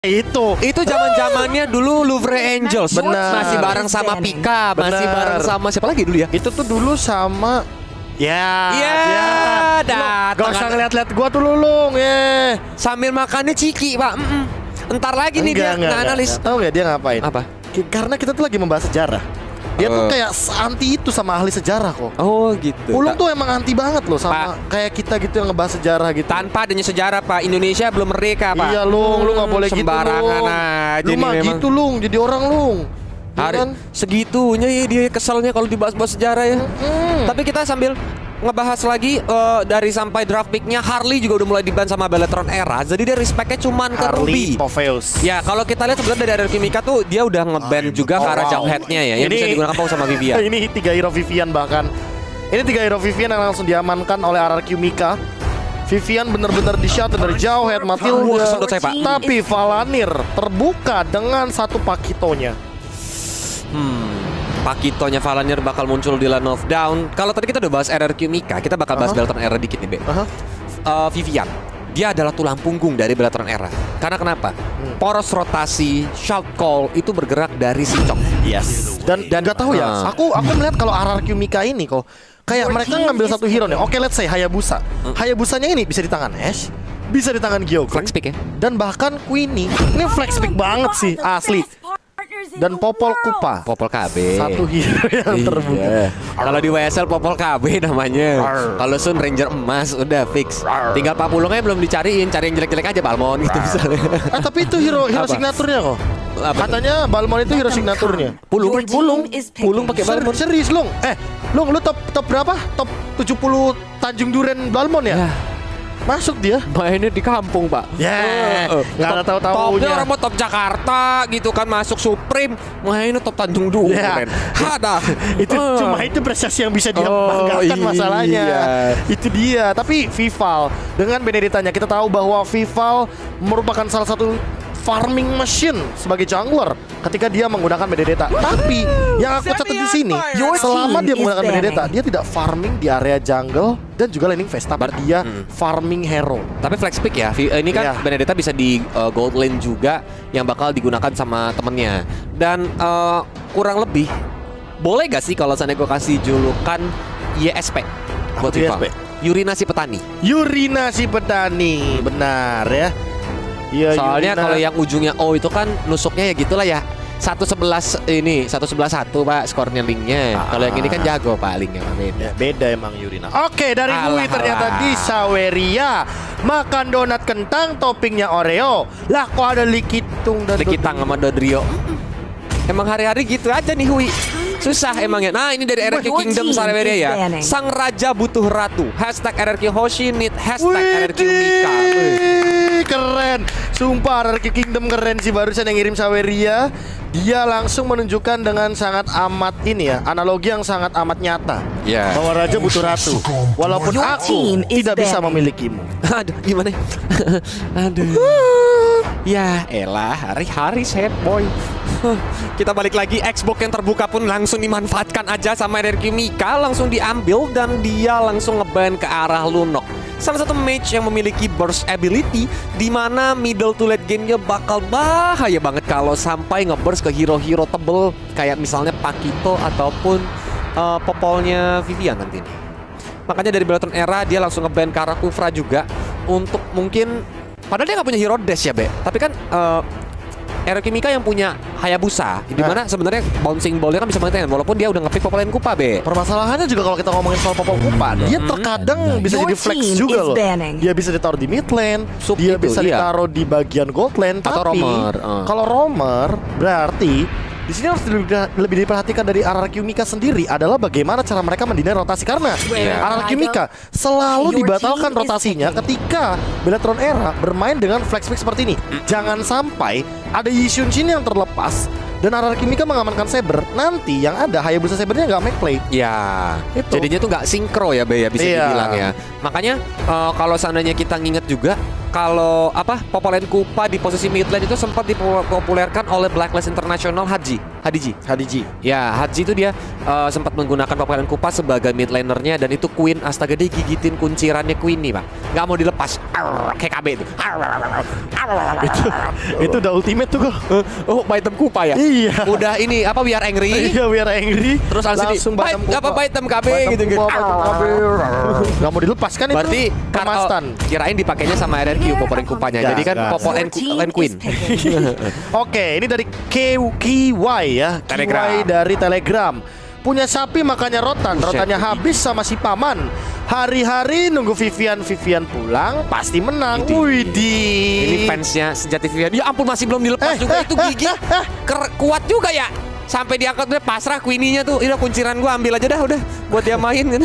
Itu zaman-zamannya dulu Louvre Angels. Benar. Masih bareng sama Pika, masih Benar. bareng sama siapa lagi dulu ya? Itu tuh dulu sama datang. Gak usah ngeliat-liat gua tuh Lulung ya. Sambil makannya ciki, Pak. Entar lagi nih dia nge-analis. Tahu nggak dia ngapain? Apa? Karena kita tuh lagi membahas sejarah. Dia tuh kayak anti itu sama ahli sejarah kok. Oh gitu. Ulung tuh emang anti banget loh sama kayak kita gitu yang ngebahas sejarah gitu. Tanpa adanya sejarah, Pak, Indonesia belum merdeka, Pak. Iya Lung, lu nggak boleh gitu sembarangan Lung. aja Lu nih mah memang. gitu Lung, jadi orang Lung. Hari segitunya ya dia keselnya kalau dibahas-bahas sejarah ya. Tapi kita sambil ngebahas lagi dari sampai draft picknya Harley juga udah mulai diban sama Bellatrix Era. Jadi dia respectnya cuman ke Ruby. Popheus. Ya kalau kita lihat sebenarnya dari RRQ Mika tuh dia udah nge-ban juga ke arah Jughead-nya ya, yang bisa digunakan Pong sama Vivian. Ini 3 hero Vivian bahkan. Ini 3 hero Vivian yang langsung diamankan oleh RRQ Mika. Vivian benar-benar di-shot dari Jughead, Matilda. Kesedot saya, Pak. Tapi Valanir terbuka dengan satu Pakitonya. Pakitonya Valanir bakal muncul di Land of Down. Kalau tadi kita udah bahas RRQ Mika, kita bakal bahas Bellatrix Era dikit nih, Be. Vivian, dia adalah tulang punggung dari Bellatrix Era. Karena kenapa? Poros rotasi, shout call itu bergerak dari si Chong. Yes. Dan gak tahu ya. Aku melihat kalau RRQ Mika ini kok kayak mereka ngambil satu hero nih. Oke, let's say Hayabusa. Hayabusanya ini bisa di tangan Ash, bisa di tangan Gyokun. Flex pick ya. Dan bahkan Queenie. Ini flex pick banget sih, asli. Dan Popol Kupa. Popol KB. Satu hero yang terbuka. Kalau di WSL Popol KB namanya. Kalau Sun Ranger emas udah fix. Tinggal Pak Pulungnya belum dicariin, cari yang jelek-jelek aja Balmon gitu misalnya. Tapi itu hero Apa? signaturnya kok. Apa? Katanya Balmon itu hero signaturnya. Pulung pakai Balmon. Serius Lung. Lung lu top berapa? Top 70 Tanjung Duren Balmon ya? Masuk dia. Mainnya di kampung, Pak. Nggak ada Topnya tahu-tahunya. orang mau top Jakarta gitu kan, masuk Supreme, mainnya top Tanjung Duren. Ada. Cuma itu prestasi yang bisa dia banggakan masalahnya. Itu dia. Tapi Vival dengan Benedetta-nya kita tahu bahwa Vival merupakan salah satu farming machine sebagai jungler ketika dia menggunakan Benedetta. Tapi yang aku catat di sini, selama dia menggunakan Benedetta, dia tidak farming di area jungle dan juga laning phase, tapi dia farming hero. Tapi flex pick ya. Ini kan Benedetta bisa di gold lane juga yang bakal digunakan sama temennya. Dan kurang lebih boleh gak sih kalau sana gue kasih julukan YSP buat Vival? Urinasi petani. Urinasi petani, benar ya. Ya, soalnya kalau yang ujungnya O itu kan nusuknya ya gitulah ya. 1-11 ini 1-11-1 Pak skornya linknya. Kalau yang ini kan jago Pak linknya beda. Beda emang Yurina. Oke, dari Hui ternyata di Saweria makan donat kentang toppingnya Oreo. Lah kok ada likitung dan Likitang sama Dodrio. Emang hari-hari gitu aja nih Hui. Susah emangnya. Nah ini dari RRQ Kingdom Saweria ya. Sang raja butuh ratu. Hashtag RRQ Hoshi need hashtag RRQ Mika. Keren. Sumpah RRQ Kingdom keren sih barusan yang ngirim Saweria. Dia langsung menunjukkan dengan sangat amat ini ya, analogi yang sangat amat nyata. Bahwa raja butuh ratu. Walaupun aku tidak bisa memilikimu. Aduh gimana? Aduh. Ya elah hari-hari sad boy. Kita balik lagi, Xbox yang terbuka pun langsung dimanfaatkan aja sama RRQ Mika, langsung diambil dan dia langsung ngeban ke arah Lunok. Salah satu mage yang memiliki burst ability di mana middle to late game-nya bakal bahaya banget kalau sampai ngeburst ke hero-hero tebel kayak misalnya Pakito ataupun popolnya Vivian nanti nih. Makanya dari Bellatrix Era dia langsung ngeban ke arah Kufra juga untuk mungkin, padahal dia nggak punya hero dash ya Be, tapi kan RRQ Mika yang punya Hayabusa, di mana sebenarnya bouncing ball-nya kan bisa maintain walaupun dia udah nge-pick Popol Kupa, Be. Permasalahannya juga kalau kita ngomongin soal Popol Kupa, dia terkadang bisa jadi flex juga loh. Dia bisa ditaruh di mid lane, dia bisa ditaruh di bagian gold lane, atau tapi roamer. Kalau roamer berarti di sini harus lebih diperhatikan dari RRQ Mika sendiri adalah bagaimana cara mereka mendinai rotasi karena RRQ Mika selalu dibatalkan rotasinya ketika Bellatrix Era bermain dengan flex pick seperti ini. Jangan sampai ada Yishun Shin yang terlepas dan RRQ Mika mengamankan Saber, nanti yang ada Hayabusa Sabernya nggak make play. Ya, jadinya tuh nggak sinkro ya Be ya, bisa dibilang ya. Makanya kalau seandainya kita nginget juga kalau Popo Lane Koopa di posisi mid lane itu sempat dipopulerkan oleh Blacklist International Hadiji. Ya, Hadji itu dia sempat menggunakan Popo Lane Koopa sebagai mid lanernya, dan itu Queen astaga dia gigitin kuncirannya Queen nih, Pak. Nggak mau dilepas. Kayak KB itu. Itu udah ultimate tuh kok. Oh, item Koopa ya? Iya. Udah ini We Are Angry. Iya, We Are Angry. Terus langsung item KB gitu. Nggak mau dilepas kan itu. Berarti Kemastan. Kirain dipakainya sama RRQ Popo Lane Koopanya. Jadi kan Popo Lane Queen. Oke, ini dari KY ya. Telegram. KY dari Telegram. Punya sapi makanya rotannya habis sama si paman. Hari-hari nunggu Vivian pulang pasti menang. Widih. Ini fansnya sejati Vivian. Ya ampun, masih belum dilepas juga itu gigi. Kuat juga ya. Sampai diangkat udah pasrah Queenie-nya tuh. Ini kunciran gua ambil aja dah udah buat dia main kan.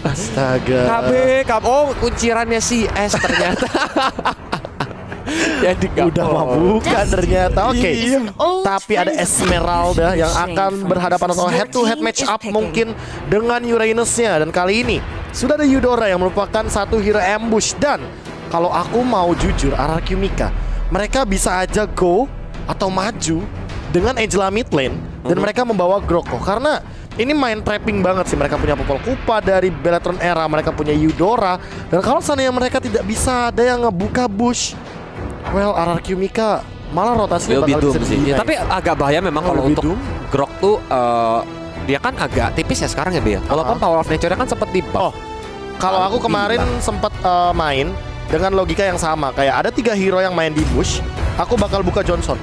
Astaga. KB. Oh, kuncirannya si S ternyata. Jadi udah mabukan ternyata. Oke. Tapi ada Esmeralda yang akan berhadapan atau head to head match up mungkin dengan Uranus-nya, dan kali ini sudah ada Eudora yang merupakan satu hero ambush. Dan kalau aku mau jujur, RRQ Mika mereka bisa aja go atau maju dengan Angela mid lane dan mereka membawa Groko, karena ini main trapping banget sih. Mereka punya Popol Koopa dari Bellatrix era, mereka punya Eudora, dan kalau seandainya mereka tidak bisa ada yang ngebuka bush, well, RRQ Mika malah rotasinya bakal bisa sih. Ya, tapi agak bahaya memang kalau untuk Grok tuh dia kan agak tipis ya sekarang ya, Bea. Walaupun Power of Nature-nya kan sempat di-buff. Kalau aku kemarin sempat main dengan logika yang sama, kayak ada 3 hero yang main di bush, aku bakal buka Johnson.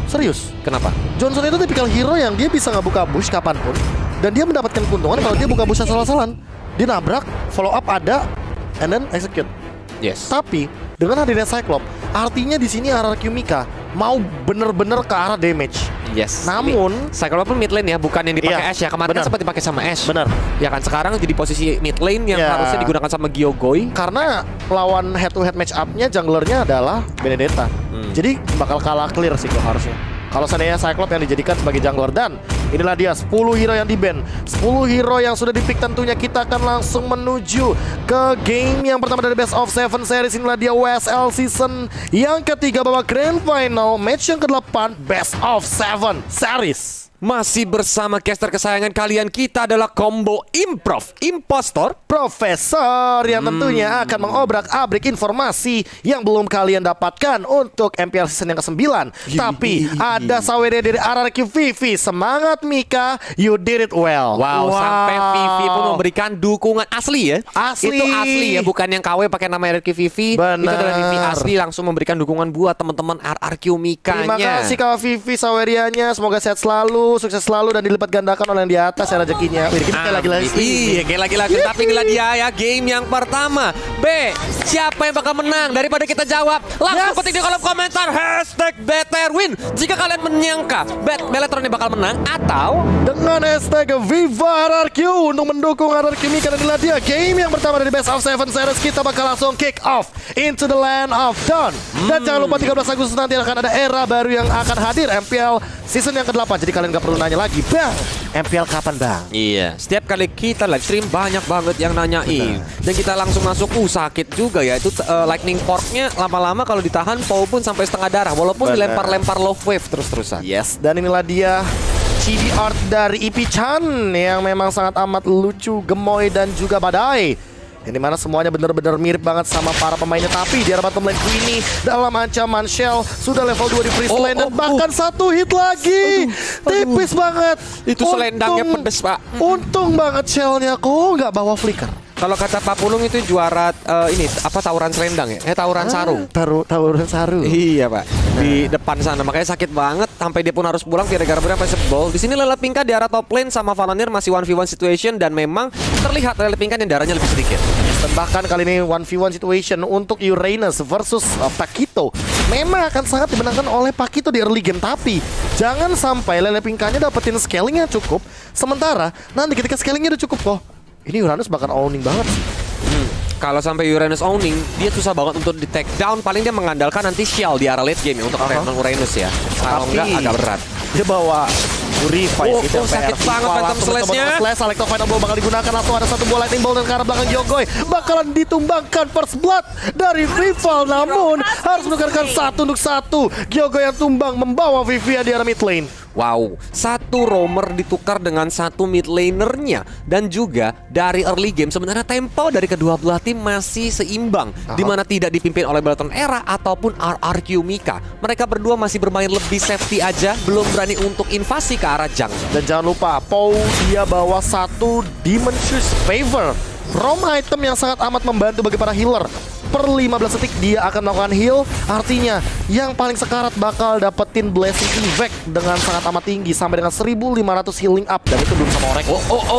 Serius. Kenapa? Johnson itu tipikal hero yang dia bisa ngebuka bush kapanpun, dan dia mendapatkan keuntungan kalau dia buka bush asal-asalan. Dia nabrak, follow up ada, and then execute. Yes. Tapi dengan hadirnya Cyclops, artinya di sini RRQ Mika mau bener-bener ke arah damage. Yes. Namun Cyclops pun mid lane ya, bukan yang dipakai Ashe ya. Kemarin kan sempat dipakai sama Ashe. Benar. Ya kan sekarang jadi posisi mid lane yang harusnya digunakan sama Gyogoi. Karena lawan head to head match up-nya junglernya adalah Benedetta. Jadi bakal kalah clear sih kok harusnya. Kalau seandainya Cyclops yang dijadikan sebagai jungler, dan inilah dia 10 hero yang di-ban, 10 hero yang sudah di-pick. Tentunya kita akan langsung menuju ke game yang pertama dari Best of 7 series. Inilah dia WSL season yang ketiga babak grand final, match yang ke-8 Best of 7 series. Masih bersama caster kesayangan kalian, kita adalah combo Impostor Profesor, yang tentunya akan mengobrak-abrik informasi yang belum kalian dapatkan untuk MPL season yang ke-9. Tapi ada Saweria dari RRQ Vivi. Semangat Mika, you did it well. Wow. Sampai Vivi pun memberikan dukungan asli ya. Asli. Itu asli ya, bukan yang KW pakai nama RRQ Vivi. Benar. Itu adalah Vivi asli, langsung memberikan dukungan buat teman-teman RRQ Mikanya. Terima kasih Kak Vivi Sawerianya, semoga sehat selalu, sukses selalu, dan dilipat gandakan oleh yang di atas ya rezekinya. Kayak lagi-lagi. Iya, kayak lagi-lagi. Tapi inilah dia ya, game yang pertama. B, siapa yang bakal menang? Daripada kita jawab, langsung ketik di kolom komentar #BetterWin jika kalian menyangka Bellatrix ini bakal menang, atau dengan hashtag Viva RRQ untuk mendukung RRQ Mika. Dan inilah dia game yang pertama dari Best of 7 series. Kita bakal langsung kick off into the land of Dawn. Dan jangan lupa 13 Agustus nanti akan ada era baru yang akan hadir, MPL season yang ke-8. Jadi kalian gak perlu nanya lagi, Bang, MPL kapan Bang? Iya, setiap kali kita live stream banyak banget yang nanyain. Dan kita langsung masuk, sakit juga ya. Itu lightning fork-nya lama-lama kalau ditahan Paul pun sampai setengah darah. Walaupun dilempar-lempar love wave terus-terusan. Yes, dan inilah dia chibi art dari Ipi-chan yang memang sangat amat lucu, gemoy, dan juga badai. Yang dimana semuanya benar-benar mirip banget sama para pemainnya. Tapi di arah bottom lane Queenie dalam ancaman Shell sudah level 2 di freeze lane, dan bahkan 1 hit lagi. Tipis banget. Itu selendangnya pedes, Pak. Untung banget Shell-nya kok nggak bawa flicker. Kalau kata Pak Pulung itu juara tawuran selendang ya? Tawuran sarung. Tawuran sarung. Iya, Pak. Di depan sana, makanya sakit banget sampai dia pun harus pulang gara-gara berapa sebol. Di sini Lele Pinka di arah top lane sama Valonir masih 1v1 situation, dan memang terlihat Lele Pinka yang darahnya lebih sedikit. Dan bahkan kali ini 1v1 situation untuk Uranus versus Pakito memang akan sangat dimenangkan oleh Pakito di early game. Tapi jangan sampai Lele Pinkanya dapetin scaling yang cukup, sementara nanti ketika scalingnya udah cukup kok, ini Uranus bakal owning banget sih. Kalau sampai Uranus owning, dia susah banget untuk di take down. Paling dia mengandalkan nanti Shell di arah late game ya, untuk Uranus ya. Kalau enggak agak berat. Dia bawa Purify Oh, itu sakit banget Phantom Slash-nya. Selector Final Blow bakal digunakan. Langsung ada satu bola Lightning Bolt dan ke arah belakang Gyogoy. Bakalan ditumbangkan First Blood dari Vival. Namun harus menukarkan 1-1. Gyogoy yang tumbang membawa Vivia di arah mid lane. Wow, satu roamer ditukar dengan satu mid lanernya. Dan juga dari early game sebenarnya tempo dari kedua belah tim masih seimbang, di mana tidak dipimpin oleh Balaton Era ataupun RRQ Mika. Mereka berdua masih bermain lebih safety aja, belum berani untuk invasi ke arah jungle. Dan jangan lupa Pou dia bawa satu Demon Shoes Favor, rom item yang sangat amat membantu bagi para healer. Per 15 detik dia akan melakukan heal. Artinya yang paling sekarat bakal dapetin Blessing Effect dengan sangat amat tinggi sampai dengan 1500 healing up. Dan itu belum sama orek.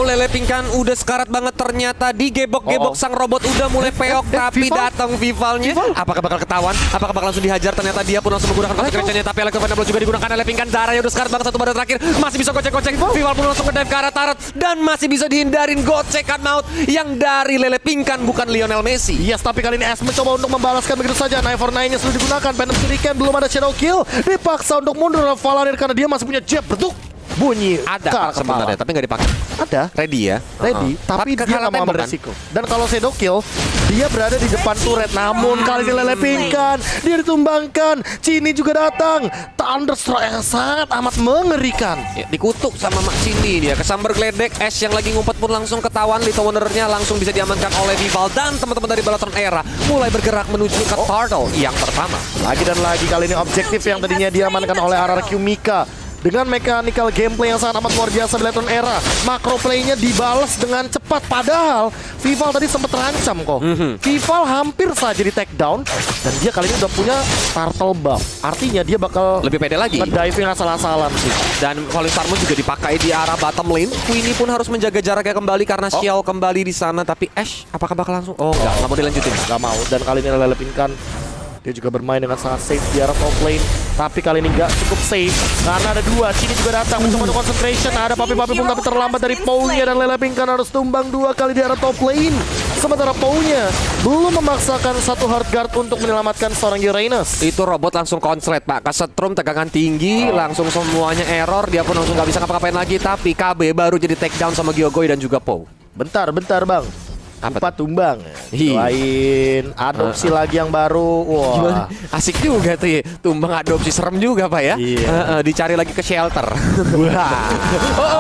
Lele Pingkan udah sekarat banget ternyata. Digebok-gebok sang robot udah mulai peok. Tapi datang Vivalnya. Apakah bakal ketahuan? Apakah bakal langsung dihajar? Ternyata dia pun langsung menggunakan pasif kerencannya. Tapi Electro Final Blow juga digunakan. Lele Pingkan darahnya udah sekarat banget. Satu badan terakhir masih bisa gocek-gocek. Vival pun langsung ngedive ke arah turret. Dan masih bisa dihindarin gocekan maut yang dari Lele Pingkan, bukan Lionel Messi. Yes, tapi kali ini S mencoba untuk membalaskan begitu saja. 949-nya sudah digunakan. Phantom Shuriken belum ada shadow kill. Dipaksa untuk mundur oleh Valanir karena dia masih punya jab. Bentuk bunyi ada sebenarnya, tapi nggak dipakai. Ada. Ready ya? Ready, tapi dia nggak mau ambil resiko. Dan kalau shadow kill, dia berada di depan turret. Namun kali ini Lele Pingkan, dia ditumbangkan. Cini juga datang. Thunderstruck yang sangat amat mengerikan. Ya, dikutuk sama Mak Cindy dia. Kesambar geledek, Ash yang lagi ngumpet pun langsung ketahuan. Little Wonder-nya langsung bisa diamankan oleh Vival. Dan teman-teman dari Balaton Era mulai bergerak menuju ke Turtle yang pertama. Lagi dan lagi kali ini objektif yang tadinya diamankan oleh RRQ Mika. Dengan mechanical gameplay yang sangat amat luar biasa Balaton Era, macro play-nya dibalas dengan cepat. Padahal Vival tadi sempat terancam kok. Vival hampir saja di take down. Dan dia kali ini udah punya turtle buff. Artinya dia bakal lebih pede lagi. Ngediving asal-asalan sih. Dan Falling Star Moon juga dipakai di arah bottom lane. Queenie pun harus menjaga jaraknya kembali karena Xiao kembali di sana. Tapi Ash apakah bakal langsung? Oh nggak mau dilanjutin. Nggak mau. Dan kali ini Lele Pingkan, dia juga bermain dengan sangat safe di arah top lane. Tapi kali ini nggak cukup safe karena ada dua. Sini juga datang mencoba untuk concentration. Ada papi-papi pun tapi terlambat dari Pou-nya. Dan Lele Pingkan harus tumbang dua kali di arah top lane. Sementara Pou-nya belum memaksakan satu hard guard untuk menyelamatkan seorang Uranus. Itu robot langsung konslet Pak. Kesetrum tegangan tinggi. Langsung semuanya error. Dia pun langsung nggak bisa ngapa-ngapain lagi. Tapi KB baru jadi take down sama Gyogoy dan juga Pou. Bentar bang. Apa tumbang. Doain adopsi lagi yang baru. Wah. Gimana? Asik juga tuh ya. Tumbang adopsi, serem juga Pak ya. Iya. Dicari lagi ke shelter. Wah.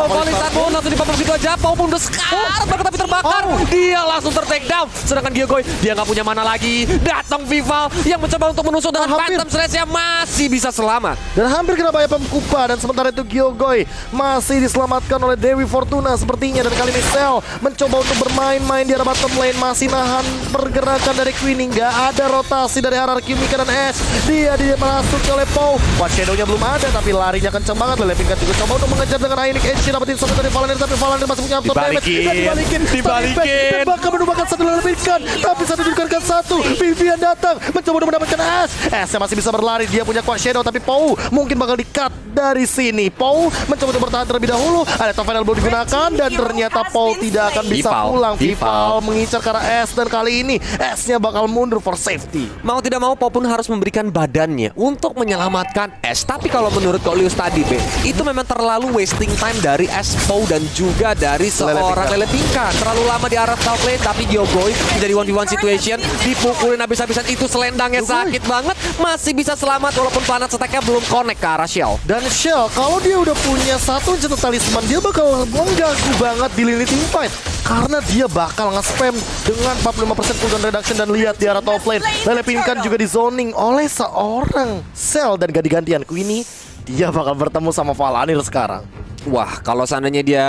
Falling Star Moon langsung dipapar gitu aja. Pou pun udah sekarat banget tapi terbakar. Dia langsung ter-take down. Sedangkan Gyogoy dia nggak punya mana lagi. Datang Vival yang mencoba untuk menusuk dengan Phantom Slash-nya masih bisa selamat. Dan hampir kena bahaya Pemkupa. Dan sementara itu Gyogoy masih diselamatkan oleh Dewi Fortuna sepertinya. Dan kali ini Cell mencoba untuk bermain-main di arah bottom lane, masih nahan pergerakan dari Queenie. Nggak ada rotasi dari RRQ Mika dan Ash. Dia masuk oleh Pou. Wah, shadow-nya belum ada tapi larinya kenceng banget. Lele Pingkan juga coba untuk mengejar dengan Ionic Edge. Dapetin satu dari Valanir tapi Valanir masih punya absorb damage. Dan dibalikin. Dan bakal menumbangkan satu Lele Pingkan. Tapi satu diberikan satu. Vivian datang mencoba untuk mendapatkan Ash. Ash masih bisa berlari. Dia punya kuat shadow tapi Pou mungkin bakal di-cut dari sini. Pou mencoba untuk bertahan terlebih dahulu. Ada top final blow digunakan dan ternyata Pou tidak akan bisa pulang. Vival mengincar ke arah S dan kali ini S-nya bakal mundur for safety. Mau tidak mau Pou pun harus memberikan badannya untuk menyelamatkan S. Tapi kalau menurut Kolius tadi B, itu memang terlalu wasting time dari S, Pou dan juga dari seorang Lele Pingkan. Terlalu lama di arah top lane tapi Gyogoy menjadi 1v1 situation, dipukulin habis-habisan. Itu selendangnya sakit banget, masih bisa selamat walaupun planet stack-nya belum connect ke arah Shell. Dan Shell kalau dia udah punya satu enchanted talisman, dia bakal mengganggu banget di lini teamfight karena dia bakal nge-spam dengan 45% cooldown reduction. Dan lihat di arah top lane, Lele Pingkan juga di zoning oleh seorang Cell dan ganti-gantian Queenie. Dia bakal bertemu sama Valanir sekarang. Wah, kalau seandainya dia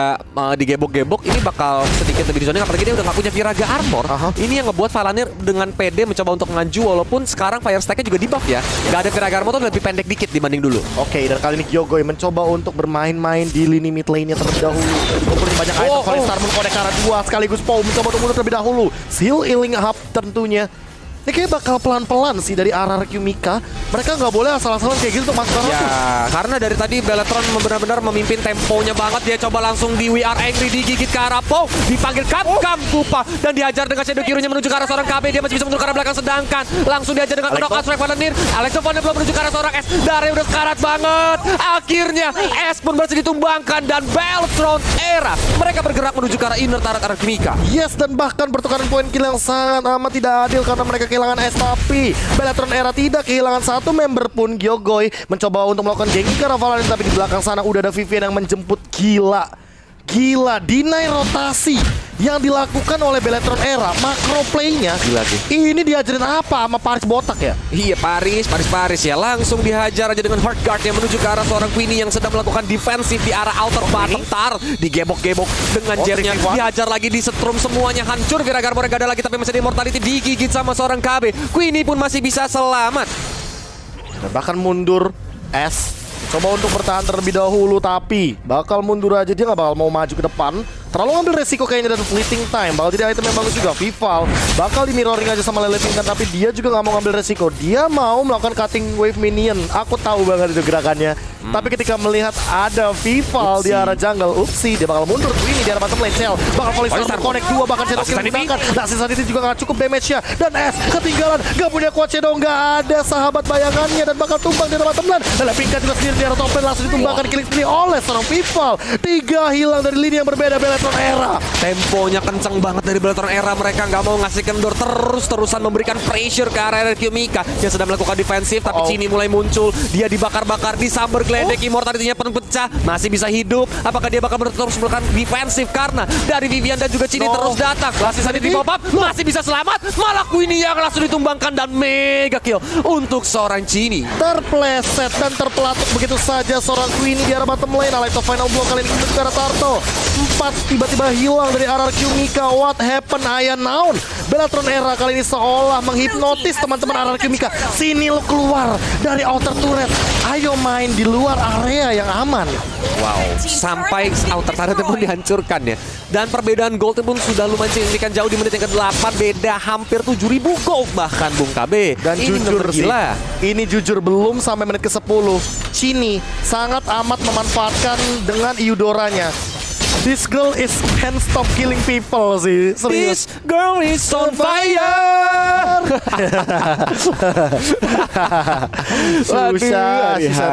digebok-gebok, ini bakal sedikit lebih dizoning. Apalagi dia udah gak punya Viraga Armor. Ini yang ngebuat Valanir dengan PD mencoba untuk ngaju. Walaupun sekarang Fire Stack-nya juga di buff ya. Gak ada Viraga Armor tuh lebih pendek dikit dibanding dulu. Oke, dan kali ini Gyogoy mencoba untuk bermain-main di lini mid lane-nya terlebih dahulu. Kumpulin banyak item. Falling Star Moon connect ke arah 2 sekaligus Pou mencoba untuk mundur terlebih dahulu. Healing Hub tentunya. Ini kayak bakal pelan-pelan sih dari RRQ Mika. Mereka nggak boleh asal-asalan kayak gitu untuk masuk ke Ya, karena dari tadi Beletron benar-benar memimpin temponya banget. Dia coba langsung di We Are Angry, digigit ke arah Pow, dipanggil Capcom Kupa dan dihajar dengan Shadow Kyurunya menuju ke arah seorang KB. Dia masih bisa mundur ke arah belakang, sedangkan langsung dihajar dengan knockout strike Valenir. Alexo Valenir belum menuju ke arah seorang S. Dari udah sekarat banget. Akhirnya S pun berhasil ditumbangkan dan Beletron Era mereka bergerak menuju ke arah inner turret RRQ Mika. Yes, dan bahkan pertukaran poin kill yang sangat amat tidak adil karena mereka kehilangan S, tapi Beletron Era tidak kehilangan satu member pun. Gyogoi mencoba untuk melakukan ganking ke arah Valenir, tapi di belakang sana udah ada Vivian yang menjemput. Gila, deny rotasi yang dilakukan oleh Beletron Era. Makro play-nya Gila sih. ini diajarin apa sama Paris botak ya? Iya, Paris ya langsung dihajar aja dengan hard guard yang menuju ke arah seorang Queenie yang sedang melakukan defensif di arah outer bottom tar, digebok-gebok dengan jamnya, dihajar lagi, disetrum, semuanya hancur. Viragar Morega ada lagi tapi masih ada immortality, digigit sama seorang KB. Queenie pun masih bisa selamat. Dan bahkan mundur S. Coba untuk bertahan terlebih dahulu, tapi bakal mundur aja, dia nggak bakal mau maju ke depan. Terlalu ngambil resiko kayaknya dan fleeting time. Bakal jadi item yang bagus juga. Vival bakal di mirroring aja sama Lele Pinkan, tapi dia juga nggak mau ngambil resiko. Dia mau melakukan cutting wave minion. Aku tahu banget itu gerakannya. Tapi ketika melihat ada Vival di arah jungle, upsi, dia bakal mundur. Ini di arah bottom lane. Cell bakal volley star connect 2, bahkan Shadow Kill digunakan. Nasi saat itu juga nggak cukup damage-nya. Dan S ketinggalan, nggak punya kuat Shadow, nggak ada sahabat bayangannya dan bakal tumbang di arah bottom lane. Lele Pinkan juga sendiri di arah top lane, langsung ditumbangkan killing spree oleh seorang Vival. 3 hilang dari lini yang berbeda. Beletron Era Temponya kenceng banget dari Beletron Era. Mereka nggak mau ngasih kendor, terus-terusan memberikan pressure ke arah RRQ Mika yang sedang melakukan defensif. Tapi Cini mulai muncul, dia dibakar-bakar, disamber geledek, immortality-nya pecah, masih bisa hidup. Apakah dia bakal terus melakukan defensif? Karena dari Vivian dan juga Cini terus datang. Masih saja di pop up, masih bisa selamat. Malah Queenie yang langsung ditumbangkan dan mega kill untuk seorang Cini. terpleset dan terpelatuk begitu saja seorang Queenie di arah bottom lane. Alexa final blow kali ini ke arah Tarto. 4 tiba-tiba hilang dari RRQ Mika. What happened? Aya naon? Beletron Era kali ini seolah menghipnotis teman-teman RRQ Mika. Sini lo keluar dari outer turret. Ayo main di luar area yang aman. Wow, sampai outer turret pun dihancurkan ya. Dan perbedaan gold pun sudah lumayan signifikan jauh di menit yang ke-8. Beda hampir 7.000 gold bahkan Bung KB. Dan ini jujur sih, gila. ini jujur belum sampai menit ke-10. Cini sangat amat memanfaatkan dengan Eudoranya. This girl is can't stop killing people sih. Serius. This girl is on fire. Susah.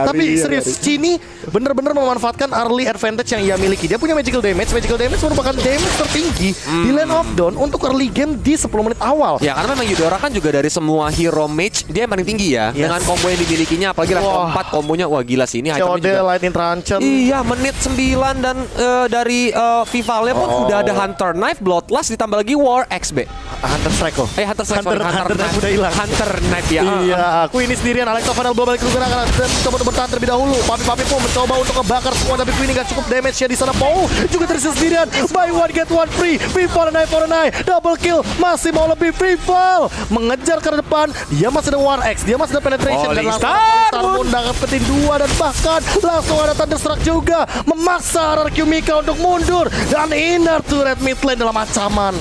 Tapi serius, Cini bener-bener memanfaatkan early advantage yang ia miliki. Dia punya magical damage. Magical damage merupakan damage tertinggi di lane of dawn untuk early game di 10 menit awal. Ya karena memang Eudora kan juga dari semua hero mage dia yang paling tinggi ya. Dengan combo yang dimilikinya, apalagi level 4 kombonya, wah gila sih ini itemnya COD, juga. Lightning Truncheon. Iya, menit 9 dan dari Vivalnya pun udah ada Hunter Knife, Bloodlust, ditambah lagi War XB. Hunter Strike kok. Hunter Strike, Hunter Knife udah hilang. Hunter Knife ya. Iya, aku ini sendirian. Alexa final blow balik ke gerakan dan coba untuk bertahan terlebih dahulu. Papi pun mencoba untuk ngebakar semua, tapi Queenie gak cukup damage ya di sana. Pow juga tersisa sendirian. Buy one get one free. Vival and I for an eye. Double kill. Masih mau lebih. Vival mengejar ke depan. Dia masih ada War X. Dia masih ada penetration dan langsung Star Moon dapetin 2 dan bahkan langsung ada Thunderstruck juga memaksa RRQ Mika untuk mundur dan inner turret mid lane dalam ancaman.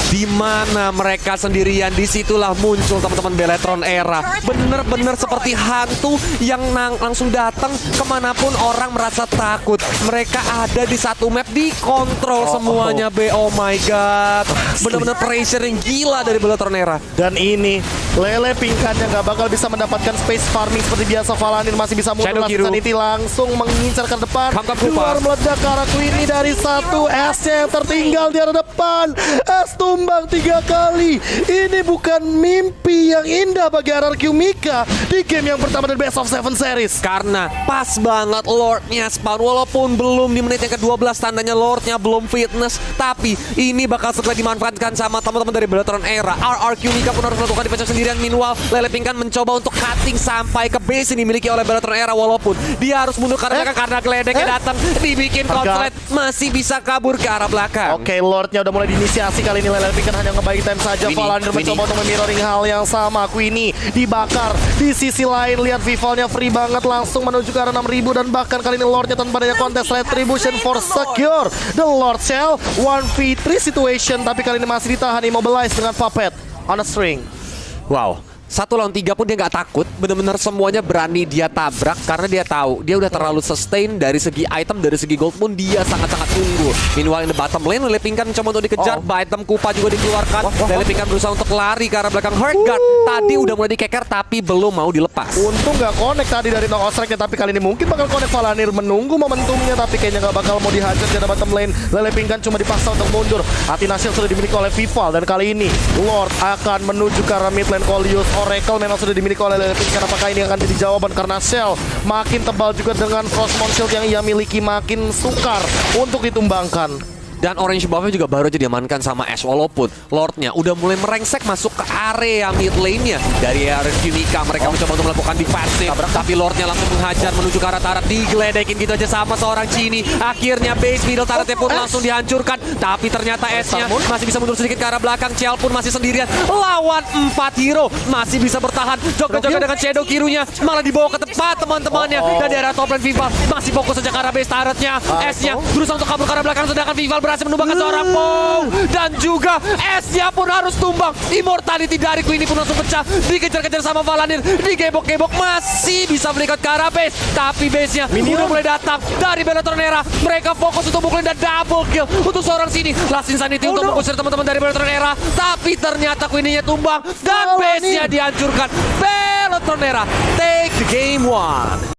Di mana mereka sendirian, disitulah muncul teman-teman Beletron Era. Bener-bener seperti hantu yang langsung datang kemanapun orang merasa takut. Mereka ada di satu map, dikontrol semuanya. Oh my god, bener-bener pressure yang gila dari Beletron Era. Dan ini Lele Pinkannya nggak bakal bisa mendapatkan space farming seperti biasa. Valenir masih bisa mundur. Sanity langsung mengincar ke depan. Keluar meledak ke arah Queenie dari satu. S-nya yang tertinggal di arah depan. S tumbang 3 kali. Ini bukan mimpi yang indah bagi RRQ Mika di game yang pertama dari Best of 7 series. Karena pas banget Lordnya spawn. Walaupun belum di menit yang ke-12, tandanya Lordnya belum fitness. Tapi ini bakal segera dimanfaatkan sama teman-teman dari Beletron Era. RRQ Mika pun harus melakukan defense sendirian. Meanwhile, Lele Pinkan mencoba untuk cutting sampai ke base yang dimiliki oleh Beletron Era. Walaupun dia harus mundur karena geledeknya datang, dibikin konslet, masih bisa kabur ke arah belakang. Oke, Lordnya udah mulai diinisiasi kali ini. Lele Pinkan hanya ngebagi time saja. Valenir mencoba untuk mirroring hal yang sama. Queenie dibakar di sisi lain. Lihat Vivalnya free banget langsung menuju ke arah 6.000 dan bahkan kali ini Lordnya tanpa adanya kontes retribution for secure the Lord Shell 1v3 situation, tapi kali ini masih ditahan immobilize dengan puppet on a string. Wow, 1 lawan 3 pun dia nggak takut. Bener-bener semuanya berani dia tabrak karena dia tahu dia udah terlalu sustain dari segi item, dari segi gold pun dia sangat-sangat unggul. Meanwhile in the bottom lane, Lele Pingkan mencoba untuk dikejar. Item Kupa juga dikeluarkan. Lele Pingkan berusaha untuk lari ke arah belakang. Heartguard tadi udah mulai dikeker tapi belum mau dilepas. Untung nggak connect tadi dari Knock Strike, tapi kali ini mungkin bakal connect. Valanir menunggu momentumnya, tapi kayaknya nggak bakal mau dihajar di bottom lane. Lele Pingkan cuma dipaksa untuk mundur. Hati Nasil sudah dimiliki oleh Vival, dan kali ini Lord akan menuju ke arah mid lane. Kolius Oracle memang sudah dimiliki oleh Lele Pingkan. Apakah ini akan jadi jawaban, karena Shell makin tebal juga dengan Frostmourne Shield yang ia miliki makin sukar untuk ditumbangkan. Dan Orange buff-nya juga baru aja diamankan sama Ash, walaupun Lordnya udah mulai merengsek masuk ke area mid lane-nya. Dari area Mika mereka mencoba untuk melakukan defensive, tapi Lordnya langsung menghajar menuju ke arah Tarat. Digeledekin gitu aja sama seorang Genie. Akhirnya base middle Taratnya pun langsung dihancurkan, tapi ternyata Ash-nya masih bisa mundur sedikit ke arah belakang. Chell pun masih sendirian lawan 4 hero, masih bisa bertahan. Joget-joget dengan Shadow Kirunya malah dibawa ke tempat teman-temannya. Dan di area top lane Vival masih fokus saja ke arah base Taratnya. Ash-nya berusaha untuk kabur ke arah belakang, sedangkan Vival berhasil menumbangkan seorang Pong, dan juga S-nya pun harus tumbang. Immortality dari Queenie pun langsung pecah, dikejar-kejar sama Valanir, digebok-gebok, masih bisa melihat ke arah base, tapi base-nya udah mulai datang dari Bellatrionera. Mereka fokus untuk mukulin dan double kill untuk seorang sini. Last Insanity untuk mengusir teman-teman dari Bellatrionera, tapi ternyata Queenie-nya tumbang dan base-nya dihancurkan. Bellatrionera take the game 1.